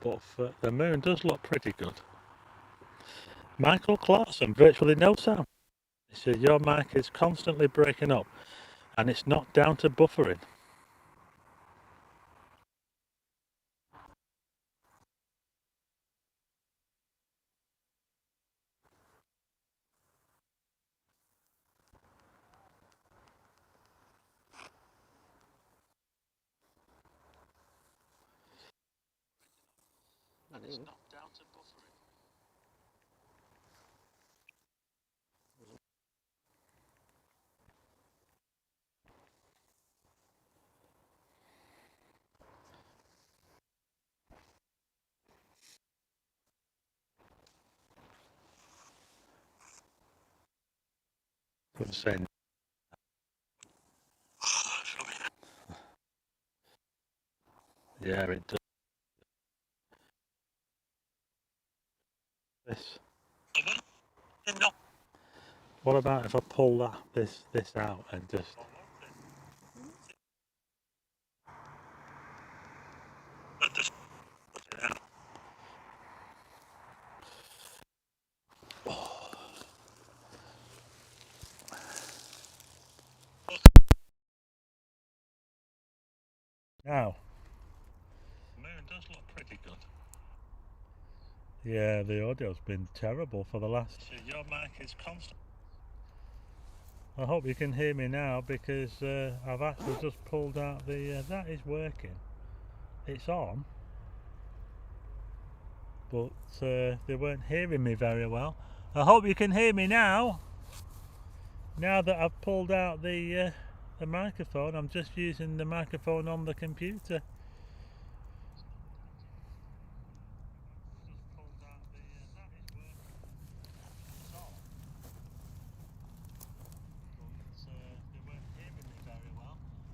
But the moon does look pretty good. Michael Clarkson, virtually no sound. He said, your mic is constantly breaking up and it's not down to buffering. It's not down to buffering. I'm saying, yeah, it does. This. What about if I pull this out and just now? The moon does look pretty good. Yeah, the audio's been terrible for the last. So your mic is constant. I hope you can hear me now because I've actually just pulled out the. That is working. It's on, but they weren't hearing me very well. I hope you can hear me now. Now that I've pulled out the the microphone. I'm just using the microphone on the computer.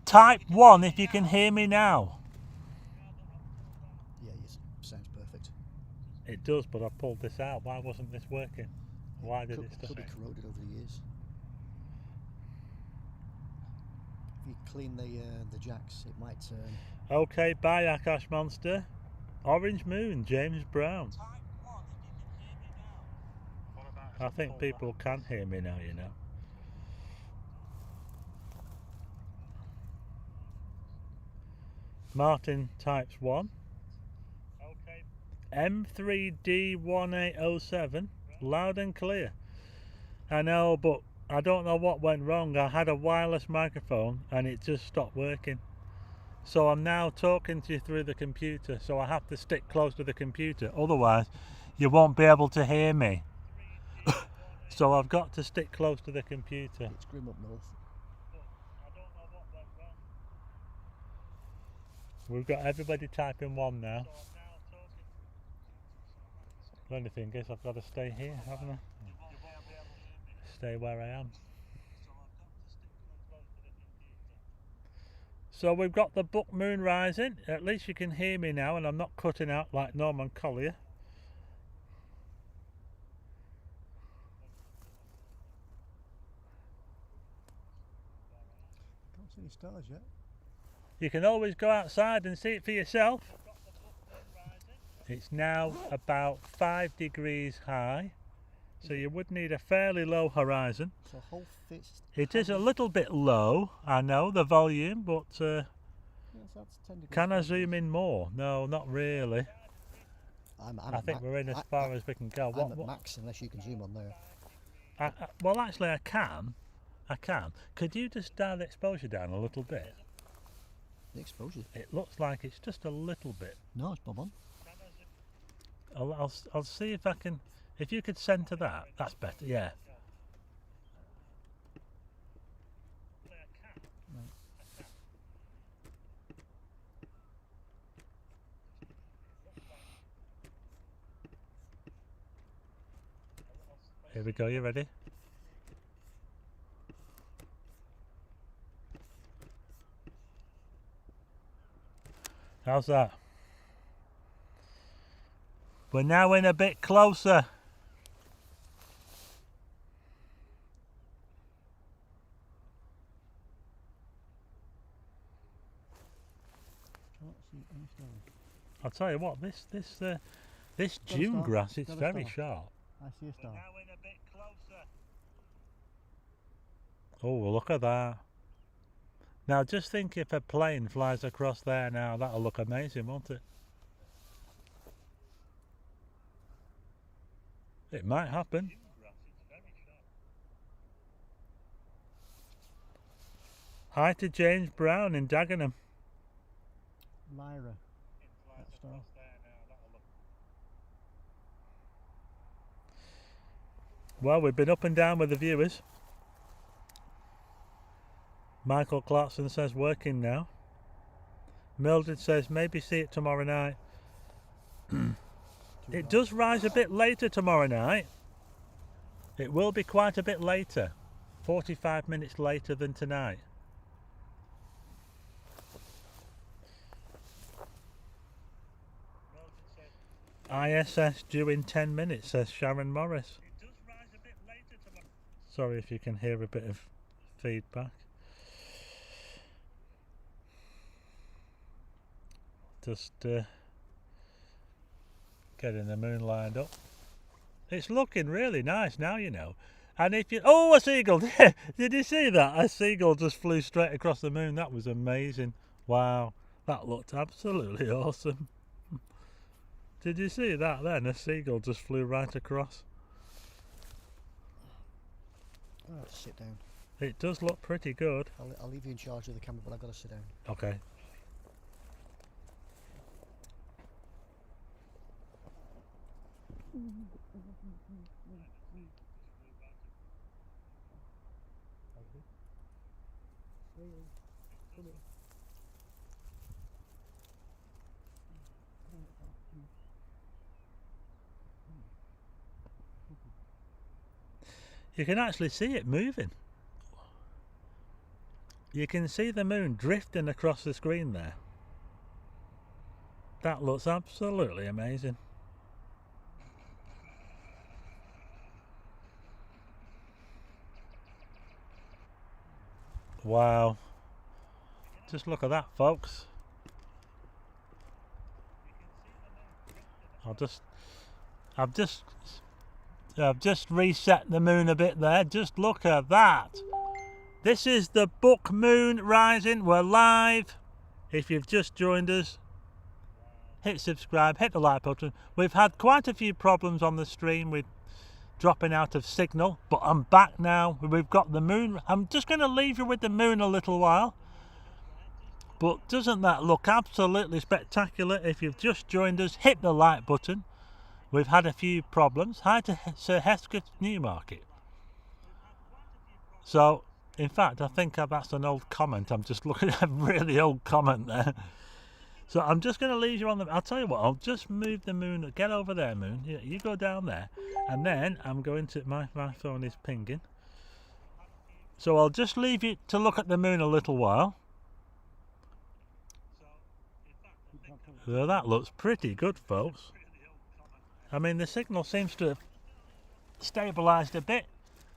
Type 1 if you can hear me now. Yeah, yes, sounds perfect. It does, but I pulled this out. Why wasn't this working? Why did it stop? Could be corroded over the years. If you clean the jacks, it might turn. Okay, bye Akash Monster. Orange Moon, James Brown. I think people can hear me now, you know. Martin types 1. M3D1807, loud and clear. I know, but I don't know what went wrong. I had a wireless microphone and it just stopped working. So I'm now talking to you through the computer, so I have to stick close to the computer, otherwise you won't be able to hear me. So I've got to stick close to the computer. It's grim up north. We've got everybody typing 1 now. The only thing is I've got to stay here, haven't I? Stay where I am. So we've got the book Moonrise in. At least you can hear me now and I'm not cutting out like Norman Collier. Can't see any stars yet. You can always go outside and see it for yourself. It's now about 5 degrees high, so you would need a fairly low horizon. So whole fist. It is a little bit low, I know, the volume, but Yes, that's 10 degrees. can I zoom in more? No, not really. I think we're in as far as we can go. I'm at max unless you can zoom on there. Well, actually, I can. Could you just dial the exposure down a little bit? The exposure? It looks like it's just a little bit. No, it's bob on. I'll see if I can. If you could centre that, that's better. Yeah. Here we go. You ready? How's that? We're now in a bit closer. Can't see any stars. I'll tell you what. This dune grass, it's very sharp. I see a star. We're now in a bit closer. Oh, look at that. Now just think if a plane flies across there now, that'll look amazing, won't it? It might happen. Hi to James Brown in Dagenham. Lyra. That star. Well, we've been up and down with the viewers. Michael Clarkson says working now. Mildred says maybe see it tomorrow night. It does rise a bit later tomorrow night. It will be quite a bit later. 45 minutes later than tonight. ISS due in 10 minutes, says Sharon Morris. Sorry if you can hear a bit of feedback. Just getting the moon lined up. It's looking really nice now, you know. And if you... Oh, a seagull! Did you see that? A seagull just flew straight across the moon. That was amazing. Wow. That looked absolutely awesome. Did you see that then? A seagull just flew right across. I'll have to sit down. It does look pretty good. I'll leave you in charge of the camera, but I've got to sit down. Okay. You can actually see it moving. You can see the moon drifting across the screen there. That looks absolutely amazing. Wow. Just look at that, folks. I've just reset the moon a bit there. Just look at that. This is the book moon rising. We're live. If you've just joined us, hit subscribe, hit the like button. We've had quite a few problems on the stream with dropping out of signal, but I'm back now. We've got the moon. I'm just going to leave you with the moon a little while. But doesn't that look absolutely spectacular? If you've just joined us, hit the like button. We've had a few problems. Hi to Sir Hesketh Newmarket. So, in fact, I think that's an old comment. I'm just looking at a really old comment there. So I'm just going to leave you on the... I'll tell you what, I'll just move the moon. Get over there, moon. You go down there. And then I'm going to... My phone is pinging. So I'll just leave you to look at the moon a little while. So that looks pretty good, folks. I mean, the signal seems to have stabilised a bit.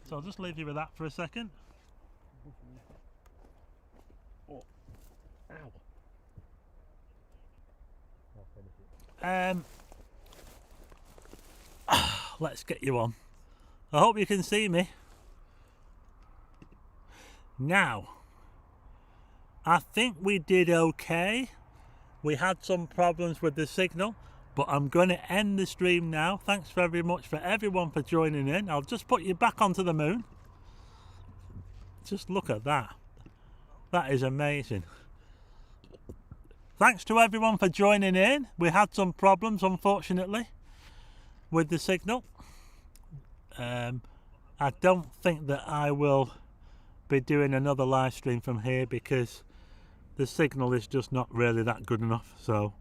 So I'll just leave you with that for a second. Oh. Ow. Let's get you on. I hope you can see me. Now, I think we did okay. We had some problems with the signal, but I'm going to end the stream now. Thanks very much for everyone for joining in. I'll just put you back onto the moon. Just look at that. That is amazing. Thanks to everyone for joining in. We had some problems, unfortunately, with the signal. I don't think that I will be doing another live stream from here because the signal is just not really that good enough. So,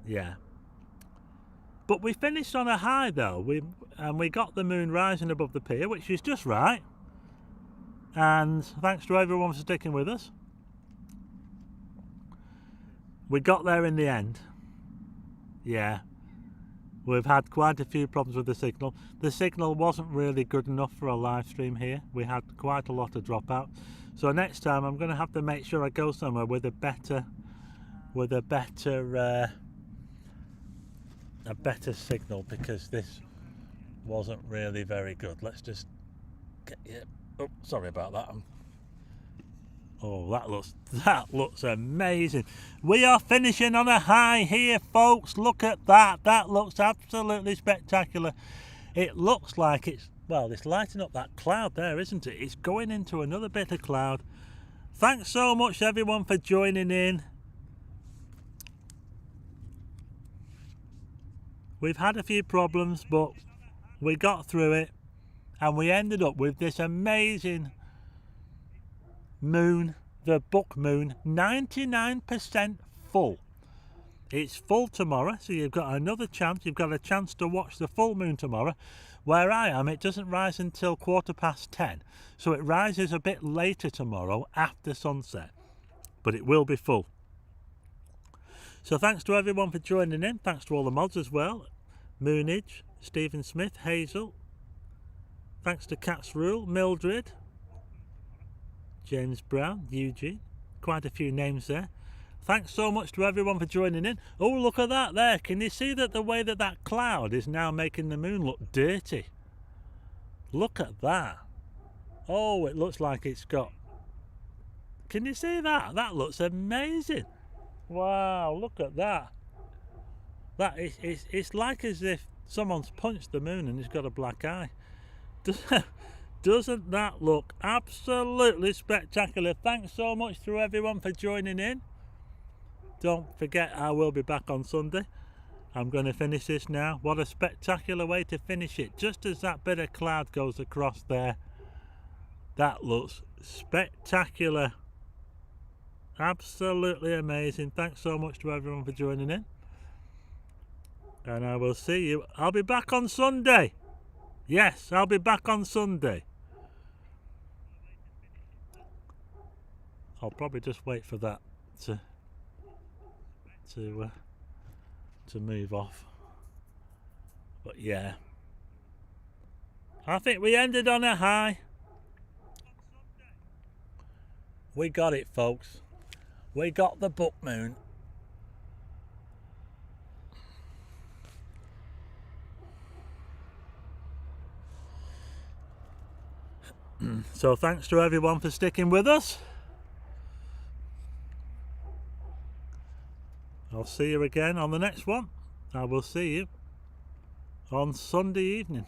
yeah. But we finished on a high though. We got the moon rising above the pier, which is just right. And thanks to everyone for sticking with us. We got there in the end. Yeah. We've had quite a few problems with the signal. The signal wasn't really good enough for a live stream here. We had quite a lot of dropout. So next time I'm going to have to make sure I go somewhere with a better signal, because this wasn't really very good. Let's just get you. Oh, sorry about that. Oh, that looks amazing. We are finishing on a high here, folks. Look at that. That looks absolutely spectacular. It looks like it's lighting up that cloud there, isn't it? It's going into another bit of cloud. Thanks so much, everyone, for joining in. We've had a few problems, but we got through it, and we ended up with this amazing moon, the book moon, 99% full. It's full tomorrow, so you've got another chance. You've got a chance to watch the full moon tomorrow. Where I am, it doesn't rise until 10:15, so it rises a bit later tomorrow after sunset, but it will be full. So thanks to everyone for joining in. Thanks to all the mods as well. Moonage, Stephen Smith, Hazel. Thanks to Cat's Rule, Mildred, James Brown, Eugene. Quite a few names there. Thanks so much to everyone for joining in. Oh, look at that there. Can you see that the way that cloud is now making the moon look dirty? Look at that. Oh, it looks like it's got... Can you see that? That looks amazing. Wow, look at that. It's like as if someone's punched the moon and it's got a black eye. Doesn't that look absolutely spectacular? Thanks so much to everyone for joining in. Don't forget, I will be back on Sunday. I'm going to finish this now. What a spectacular way to finish it. Just as that bit of cloud goes across there. That looks spectacular. Absolutely amazing. Thanks so much to everyone for joining in. And I will see you. I'll be back on Sunday. Yes, I'll be back on Sunday. I'll probably just wait for that to move off. But yeah, I think we ended on a high. We got it, folks. We got the book moon. So thanks to everyone for sticking with us. I'll see you again on the next one. I will see you on Sunday evening.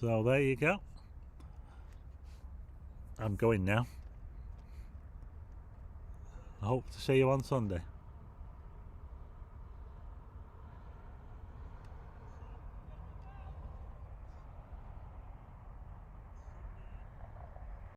So there you go. I'm going now. I hope to see you on Sunday.